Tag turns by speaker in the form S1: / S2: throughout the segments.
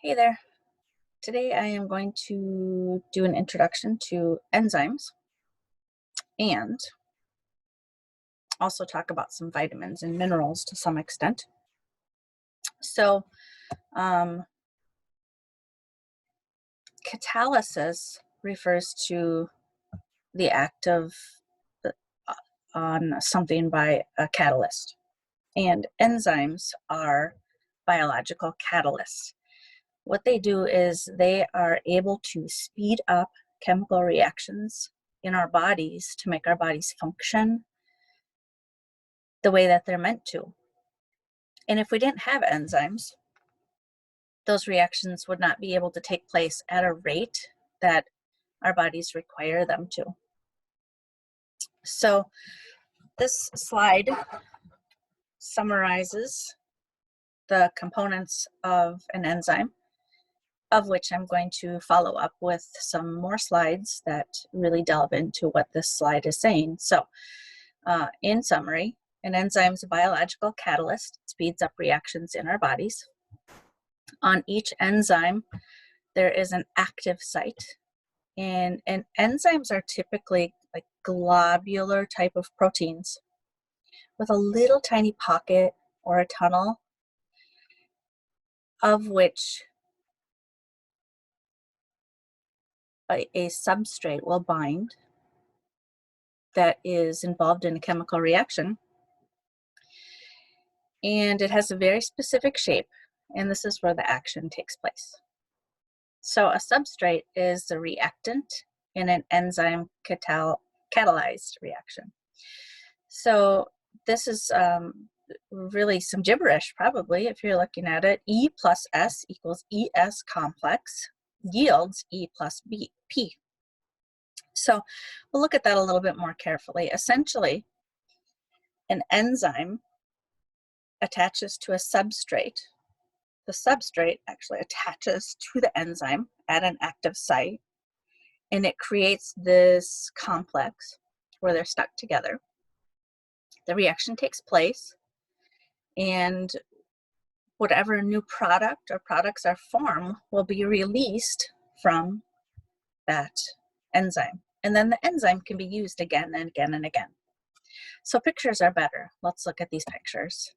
S1: Hey there. Today I am going to do an introduction to enzymes and also talk about some vitamins and minerals to some extent. So, catalysis refers to the act of on something by a catalyst, and enzymes are biological catalysts. What they do is they are able to speed up chemical reactions in our bodies to make our bodies function the way that they're meant to. And if we didn't have enzymes, those reactions would not be able to take place at a rate that our bodies require them to. So this slide summarizes the components of an enzyme, of which I'm going to follow up with some more slides that really delve into what this slide is saying. So in summary, an enzyme is a biological catalyst. It speeds up reactions in our bodies. On each enzyme, there is an active site. And enzymes are typically like globular type of proteins with a little tiny pocket or a tunnel of which a substrate will bind that is involved in a chemical reaction. And it has a very specific shape, and this is where the action takes place. So a substrate is the reactant in an enzyme catalyzed reaction. So this is really some gibberish probably if you're looking at it. E plus S equals ES complex yields E plus P. So we'll look at that a little bit more carefully. Essentially, an enzyme attaches to a substrate. The substrate actually attaches to the enzyme at an active site, and it creates this complex where they're stuck together. The reaction takes place, and whatever new product or products are formed will be released from that enzyme. And then the enzyme can be used again and again and again. So pictures are better. Let's look at these pictures.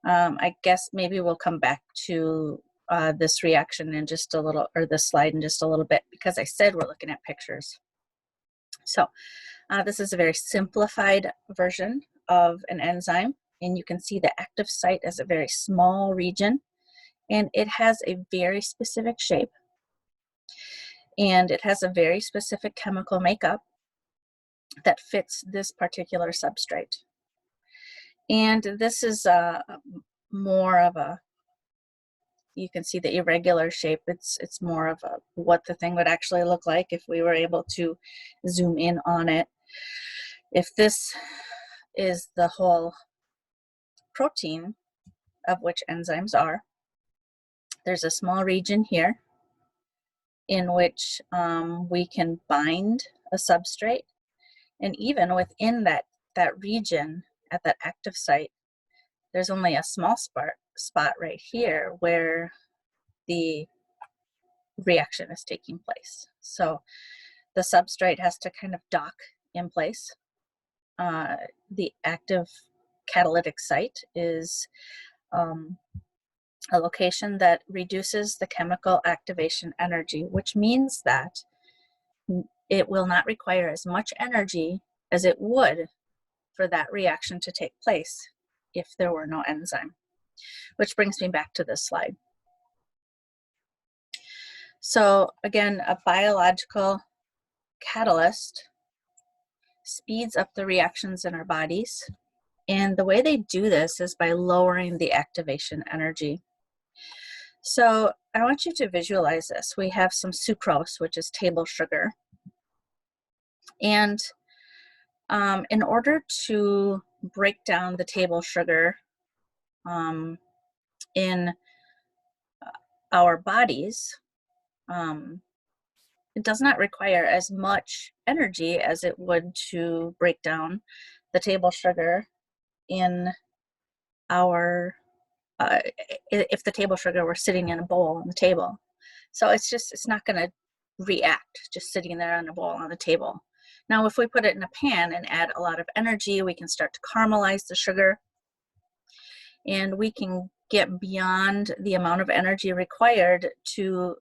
S1: I guess maybe we'll come back to this reaction in just a little, or this slide in just a little bit, because I said we're looking at pictures. So this is a very simplified version of an enzyme, and you can see the active site as a very small region, and it has a very specific shape, and it has a very specific chemical makeup that fits this particular substrate. And this is more of a, you can see the irregular shape. It's more of a, what the thing would actually look like if we were able to zoom in on it. If this is the whole protein of which enzymes are, there's a small region here in which we can bind a substrate, and even within that region at that active site, there's only a small spot right here where the reaction is taking place. So the substrate has to kind of dock in place. The active catalytic site is a location that reduces the chemical activation energy, which means that it will not require as much energy as it would for that reaction to take place if there were no enzyme. Which brings me back to this slide. So again, a biological catalyst speeds up the reactions in our bodies, and the way they do this is by lowering the activation energy. So I want you to visualize this. We have some sucrose, which is table sugar, and in order to break down the table sugar in our bodies, it does not require as much energy as it would to break down the table sugar in our if the table sugar were sitting in a bowl on the table. So it's not going to react just sitting there on a bowl on the table. Now, if we put it in a pan and add a lot of energy, we can start to caramelize the sugar, and we can get beyond the amount of energy required to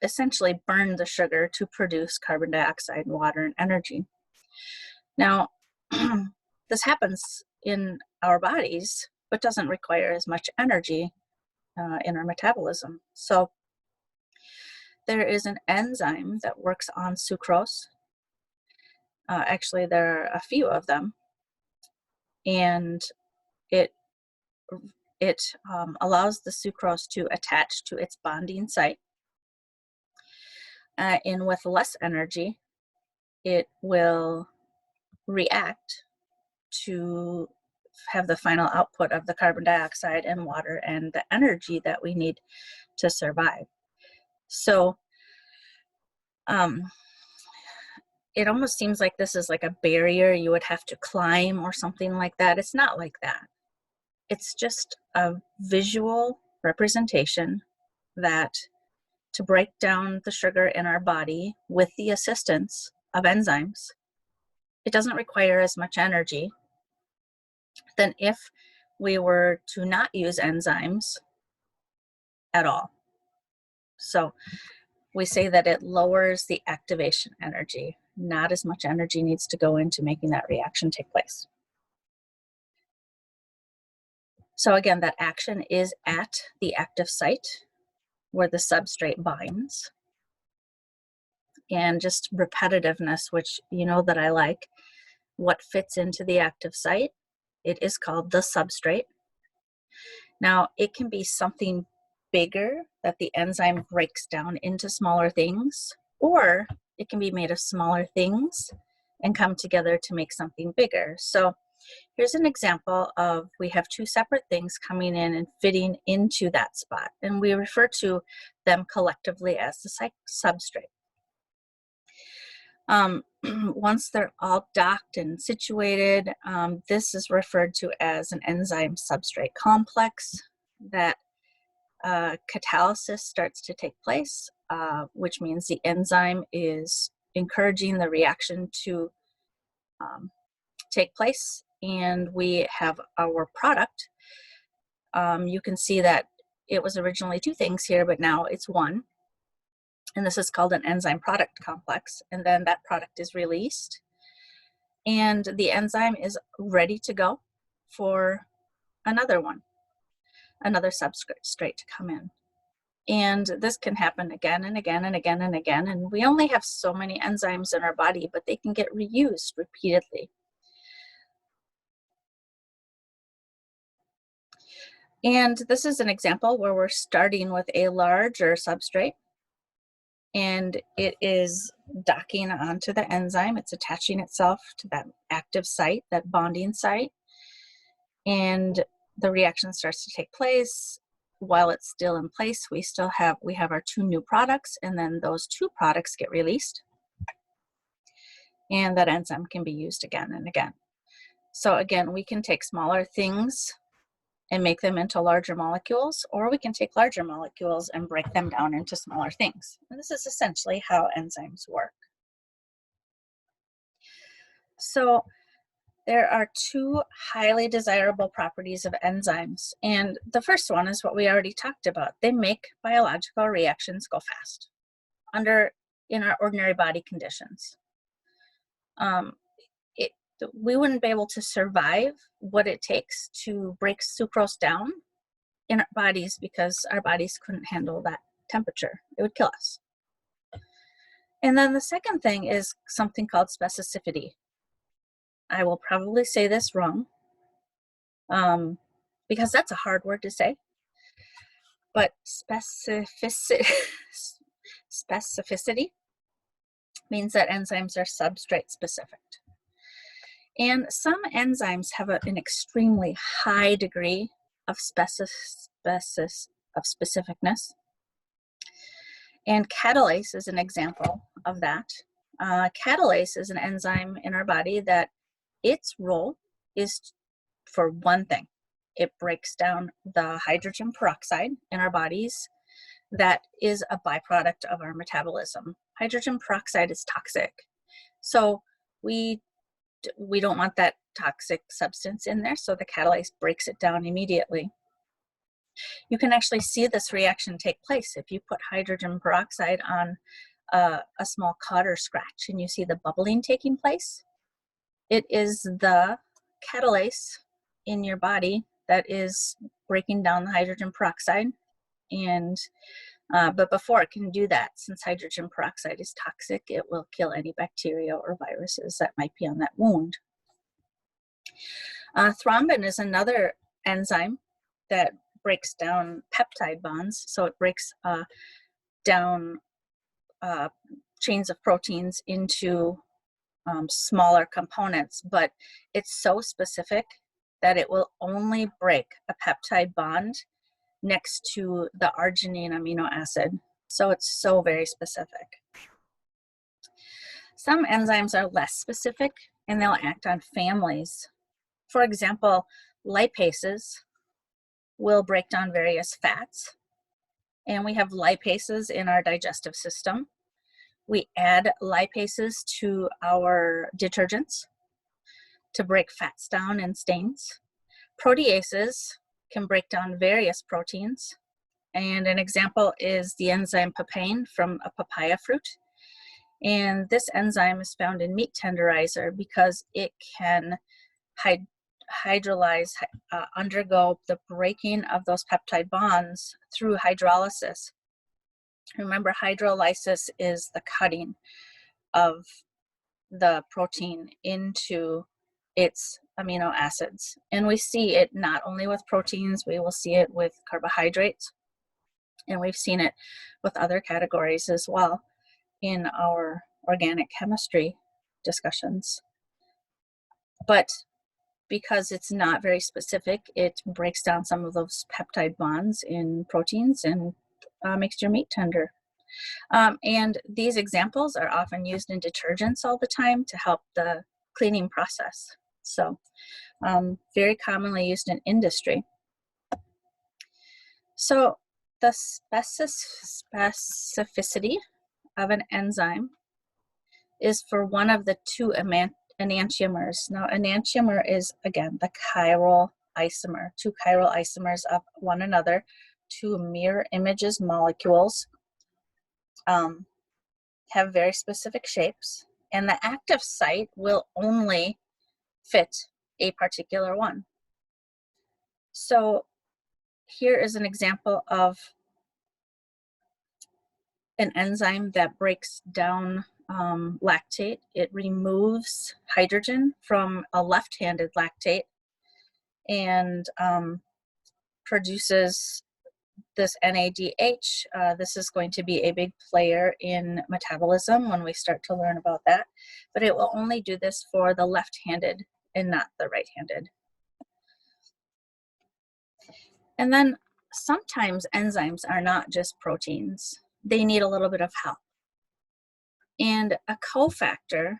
S1: essentially burn the sugar to produce carbon dioxide, water, and energy. Now, this happens in our bodies, but doesn't require as much energy in our metabolism. So there is an enzyme that works on sucrose. Actually, there are a few of them, and it allows the sucrose to attach to its bonding site. And with less energy, it will react to have the final output of the carbon dioxide and water and the energy that we need to survive. So it almost seems like this is like a barrier you would have to climb or something like that. It's not like that. It's just a visual representation that to break down the sugar in our body with the assistance of enzymes, it doesn't require as much energy than if we were to not use enzymes at all. So we say that it lowers the activation energy. Not as much energy needs to go into making that reaction take place. So again, that action is at the active site where the substrate binds. And just repetitiveness, which you know that I like, what fits into the active site, it is called the substrate. Now, it can be something bigger that the enzyme breaks down into smaller things, or it can be made of smaller things and come together to make something bigger. So here's an example of, we have two separate things coming in and fitting into that spot, and we refer to them collectively as the substrate. Once they're all docked and situated, this is referred to as an enzyme substrate complex. That catalysis starts to take place, which means the enzyme is encouraging the reaction to take place, and we have our product. You can see that it was originally two things here, but now it's one. And this is called an enzyme product complex. And then that product is released, and the enzyme is ready to go for another one, another substrate to come in. And this can happen again and again and again and again. And we only have so many enzymes in our body, but they can get reused repeatedly. And this is an example where we're starting with a larger substrate, and it is docking onto the enzyme. It's attaching itself to that active site, that bonding site, and the reaction starts to take place. While it's still in place, we have our two new products, and then those two products get released, and that enzyme can be used again and again. So again, we can take smaller things and make them into larger molecules, or we can take larger molecules and break them down into smaller things. And this is essentially how enzymes work. So there are two highly desirable properties of enzymes. And the first one is what we already talked about. They make biological reactions go fast in our ordinary body conditions. We wouldn't be able to survive what it takes to break sucrose down in our bodies, because our bodies couldn't handle that temperature. It would kill us. And then the second thing is something called specificity. I will probably say this wrong, because that's a hard word to say. But specificity means that enzymes are substrate specific. And some enzymes have an extremely high degree of specificness. And catalase is an example of that. Catalase is an enzyme in our body that its role is for one thing, it breaks down the hydrogen peroxide in our bodies that is a byproduct of our metabolism. Hydrogen peroxide is toxic. So we don't want that toxic substance in there, so the catalyse breaks it down immediately. You can actually see this reaction take place if you put hydrogen peroxide on a small cut or scratch and you see the bubbling taking place. It is the catalyse in your body that is breaking down the hydrogen peroxide. And but before it can do that, since hydrogen peroxide is toxic, it will kill any bacteria or viruses that might be on that wound. Thrombin is another enzyme that breaks down peptide bonds. So it breaks down chains of proteins into smaller components, but it's so specific that it will only break a peptide bond next to the arginine amino acid. So it's so very specific. Some enzymes are less specific and they'll act on families. For example, lipases will break down various fats, and we have lipases in our digestive system. We add lipases to our detergents to break fats down and stains. Proteases can break down various proteins, and an example is the enzyme papain from a papaya fruit. And this enzyme is found in meat tenderizer because it can hydrolyze, undergo the breaking of those peptide bonds through hydrolysis. Remember, hydrolysis is the cutting of the protein into its amino acids. And we see it not only with proteins, we will see it with carbohydrates, and we've seen it with other categories as well in our organic chemistry discussions. But because it's not very specific, it breaks down some of those peptide bonds in proteins and makes your meat tender. And these examples are often used in detergents all the time to help the cleaning process. So very commonly used in industry. So the specificity of an enzyme is for one of the two enantiomers. Now, enantiomer is, again, the chiral isomer, two chiral isomers of one another, two mirror images molecules, have very specific shapes, and the active site will only fit a particular one. So here is an example of an enzyme that breaks down lactate. It removes hydrogen from a left-handed lactate and produces this NADH. This is going to be a big player in metabolism when we start to learn about that, but it will only do this for the left-handed and not the right-handed. And then sometimes enzymes are not just proteins. They need a little bit of help. And a cofactor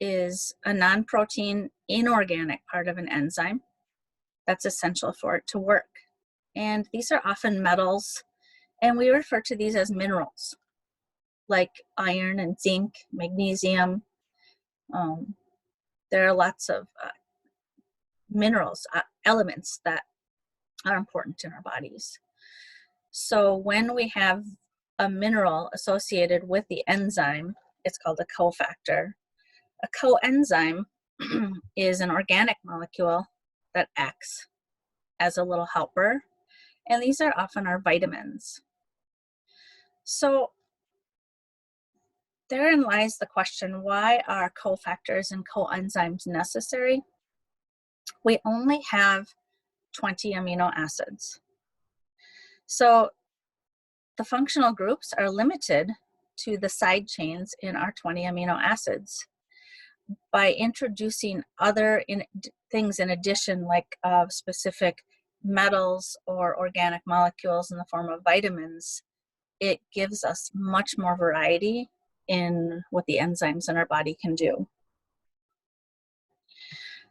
S1: is a non-protein inorganic part of an enzyme that's essential for it to work. And these are often metals, and we refer to these as minerals, like iron and zinc, magnesium. There are lots of minerals, elements that are important in our bodies. So when we have a mineral associated with the enzyme, it's called a cofactor. A coenzyme is an organic molecule that acts as a little helper, and these are often our vitamins. So therein lies the question, why are cofactors and coenzymes necessary? We only have 20 amino acids. So the functional groups are limited to the side chains in our 20 amino acids. By introducing other things in addition, like specific metals or organic molecules in the form of vitamins, it gives us much more variety in what the enzymes in our body can do.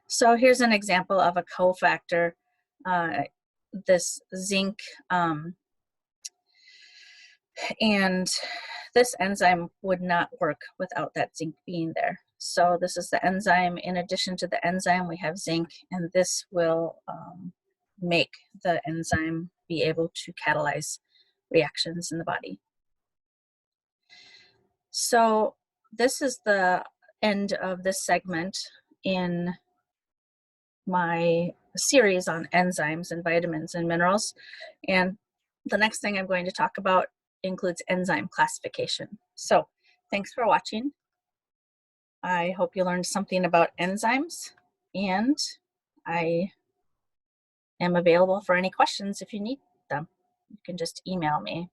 S1: So here's an example of a cofactor. this zinc, and this enzyme would not work without that zinc being there. So this is the enzyme. In addition to the enzyme, we have zinc, and this will make the enzyme be able to catalyze reactions in the body. So this is the end of this segment in my series on enzymes and vitamins and minerals. And the next thing I'm going to talk about includes enzyme classification. So thanks for watching. I hope you learned something about enzymes, and I am available for any questions if you need them. You can just email me.